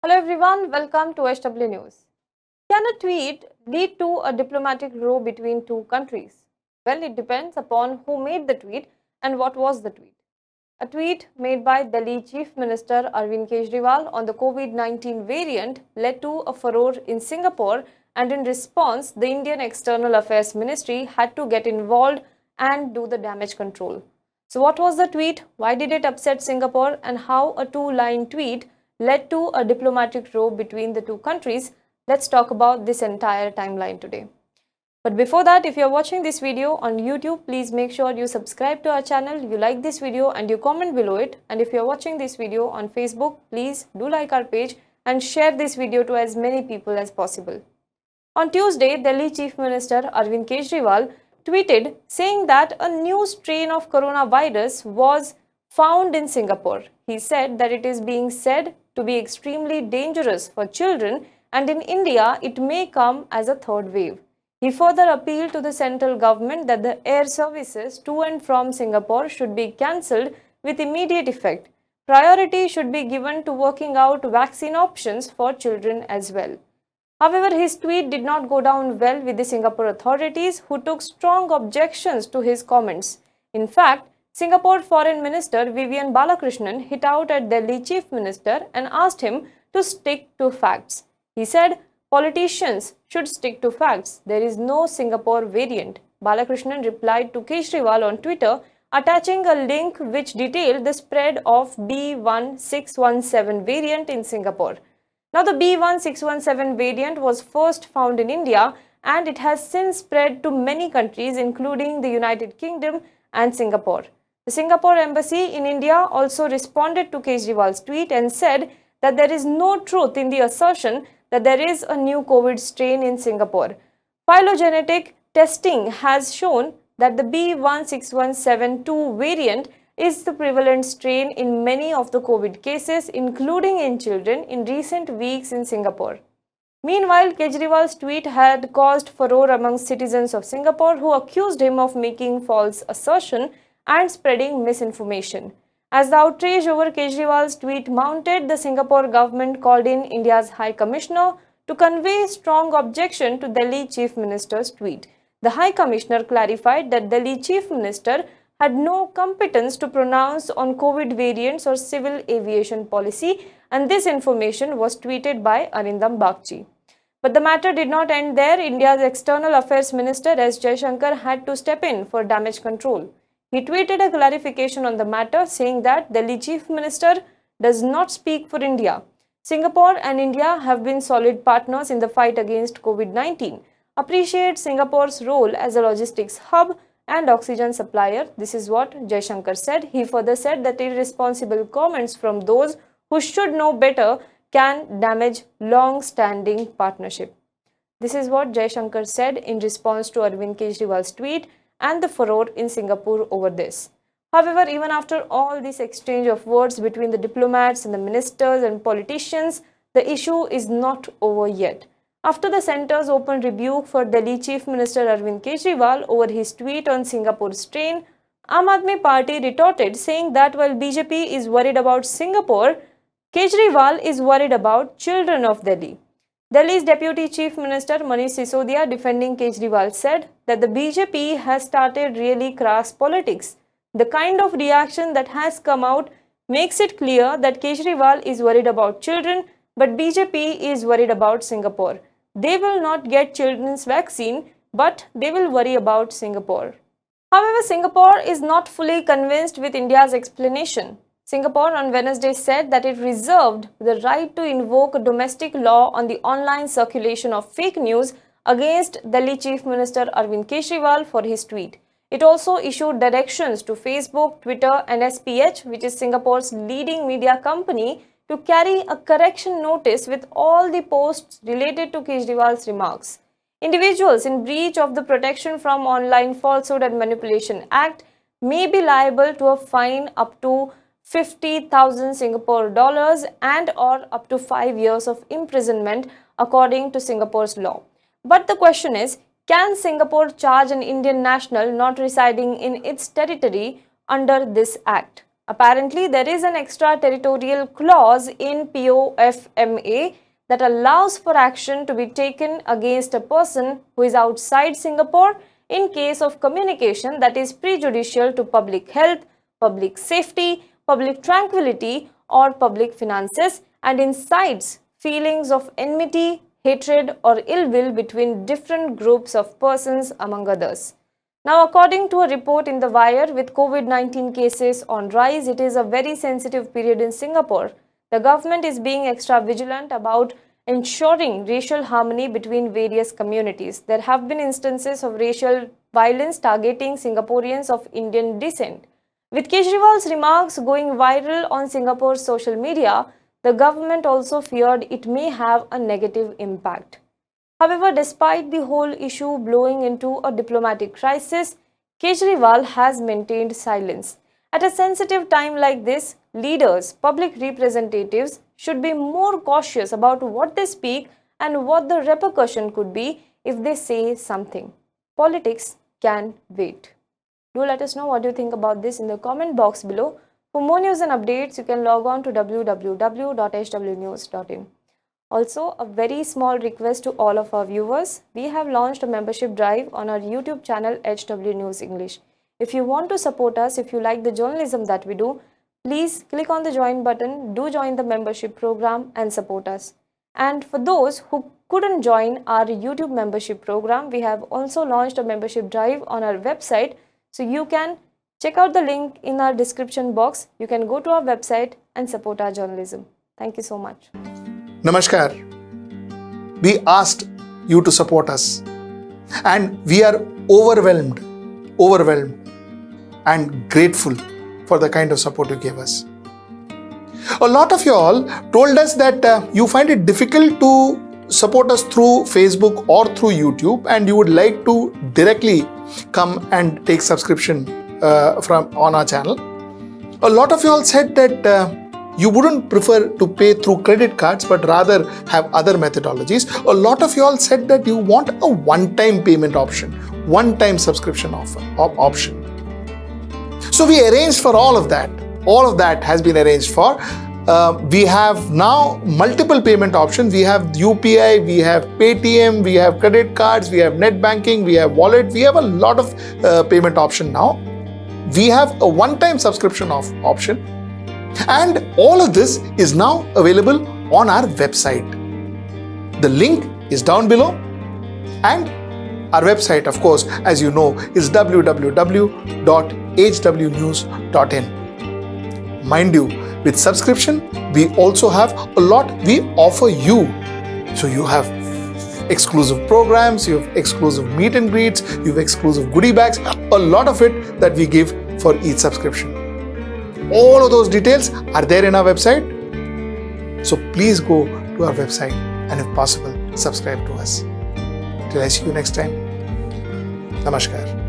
Hello everyone, welcome to SW News. Can a tweet lead to a diplomatic row between two countries? Well, it depends upon who made the tweet and what was the tweet. A tweet made by Delhi Chief Minister Arvind Kejriwal on the COVID-19 variant led to a furore in Singapore, and in response, the Indian External Affairs Ministry had to get involved and do the damage control. So what was the tweet? Why did it upset Singapore? And how a two-line tweet led to a diplomatic row between the two countries? Let's talk about this entire timeline today. But before that, if you're watching this video on YouTube, please make sure you subscribe to our channel, you like this video and you comment below it. And if you're watching this video on Facebook, please do like our page and share this video to as many people as possible. On Tuesday, Delhi Chief Minister Arvind Kejriwal tweeted saying that a new strain of coronavirus was found in Singapore. He said that it is being said to be extremely dangerous for children, and in India it may come as a third wave. He further appealed to the central government that the air services to and from Singapore should be cancelled with immediate effect. Priority should be given to working out vaccine options for children as well. However, his tweet did not go down well with the Singapore authorities, who took strong objections to his comments. In fact, Singapore Foreign Minister Vivian Balakrishnan hit out at Delhi Chief Minister and asked him to stick to facts. He said, "Politicians should stick to facts. There is no Singapore variant." Balakrishnan replied to Kejriwal on Twitter, attaching a link which detailed the spread of B1617 variant in Singapore. Now, the B1617 variant was first found in India, and it has since spread to many countries including the United Kingdom and Singapore. The Singapore embassy in India also responded to Kejriwal's tweet and said that there is no truth in the assertion that there is a new COVID strain in Singapore. Phylogenetic testing has shown that the B1617-2 variant is the prevalent strain in many of the COVID cases, including in children, in recent weeks in Singapore. Meanwhile, Kejriwal's tweet had caused furore among citizens of Singapore, who accused him of making false assertion and spreading misinformation. As the outrage over Kejriwal's tweet mounted, the Singapore government called in India's High Commissioner to convey strong objection to Delhi Chief Minister's tweet. The High Commissioner clarified that Delhi Chief Minister had no competence to pronounce on COVID variants or civil aviation policy, and this information was tweeted by Arindam Bagchi. But the matter did not end there. India's External Affairs Minister S. Jaishankar had to step in for damage control. He tweeted a clarification on the matter, saying that Delhi Chief Minister does not speak for India. Singapore and India have been solid partners in the fight against COVID-19. Appreciate Singapore's role as a logistics hub and oxygen supplier. This is what Jaishankar said. He further said that irresponsible comments from those who should know better can damage long-standing partnership. This is what Jaishankar said in response to Arvind Kejriwal's tweet and the furore in Singapore over this. However, even after all this exchange of words between the diplomats and the ministers and politicians, the issue is not over yet. After the centre's open rebuke for Delhi Chief Minister Arvind Kejriwal over his tweet on Singapore's strain, Aam Aadmi Party retorted, saying that while BJP is worried about Singapore, Kejriwal is worried about children of Delhi. Delhi's Deputy Chief Minister Manish Sisodia, defending Kejriwal, said that the BJP has started really crass politics. The kind of reaction that has come out makes it clear that Kejriwal is worried about children, but BJP is worried about Singapore. They will not get children's vaccine, but they will worry about Singapore. However, Singapore is not fully convinced with India's explanation. Singapore on Wednesday said that it reserved the right to invoke a domestic law on the online circulation of fake news against Delhi Chief Minister Arvind Kejriwal for his tweet. It also issued directions to Facebook, Twitter and SPH, which is Singapore's leading media company, to carry a correction notice with all the posts related to Kejriwal's remarks. Individuals in breach of the Protection from Online Falsehood and Manipulation Act may be liable to a fine up to 50,000 Singapore dollars and or up to 5 years of imprisonment according to Singapore's law. But the question is, can Singapore charge an Indian national not residing in its territory under this act? Apparently, there is an extraterritorial clause in POFMA that allows for action to be taken against a person who is outside Singapore in case of communication that is prejudicial to public health, public safety, public tranquility, or public finances and incites feelings of enmity, hatred, or ill will between different groups of persons, among others. Now, according to a report in The Wire, with COVID-19 cases on rise, it is a very sensitive period in Singapore. The government is being extra vigilant about ensuring racial harmony between various communities. There have been instances of racial violence targeting Singaporeans of Indian descent. With Kejriwal's remarks going viral on Singapore's social media, the government also feared it may have a negative impact. However, despite the whole issue blowing into a diplomatic crisis, Kejriwal has maintained silence. At a sensitive time like this, leaders, public representatives should be more cautious about what they speak and what the repercussion could be if they say something. Politics can wait. Do let us know what you think about this in the comment box below. For more news and updates, you can log on to www.hwnews.in. Also, a very small request to all of our viewers. We have launched a membership drive on our YouTube channel HW News English. If you want to support us, if you like the journalism that we do, please click on the join button, do join the membership program and support us. And for those who couldn't join our YouTube membership program, we have also launched a membership drive on our website. So you can check out the link in our description box. You can go to our website and support our journalism. Thank you so much. Namaskar. We asked you to support us and we are overwhelmed and grateful for the kind of support you gave us. A lot of you all told us that you find it difficult to support us through Facebook or through YouTube and you would like to directly come and take subscription on our channel. A lot of you all said that you wouldn't prefer to pay through credit cards but rather have other methodologies. A lot of you all said that you want a one-time payment option, one-time subscription option. So we arranged for all of that. All of that has been arranged for. We have now multiple payment options. We have UPI, we have Paytm, we have credit cards, we have net banking, we have wallet. We have a lot of payment option now. We have a one-time subscription option. And all of this is now available on our website. The link is down below. And our website, of course, as you know, is www.hwnews.in. Mind you, with subscription, we also have a lot we offer you. So you have exclusive programs, you have exclusive meet and greets, you have exclusive goodie bags, a lot of it that we give for each subscription. All of those details are there in our website. So please go to our website and if possible, subscribe to us. Till I see you next time. Namaskar.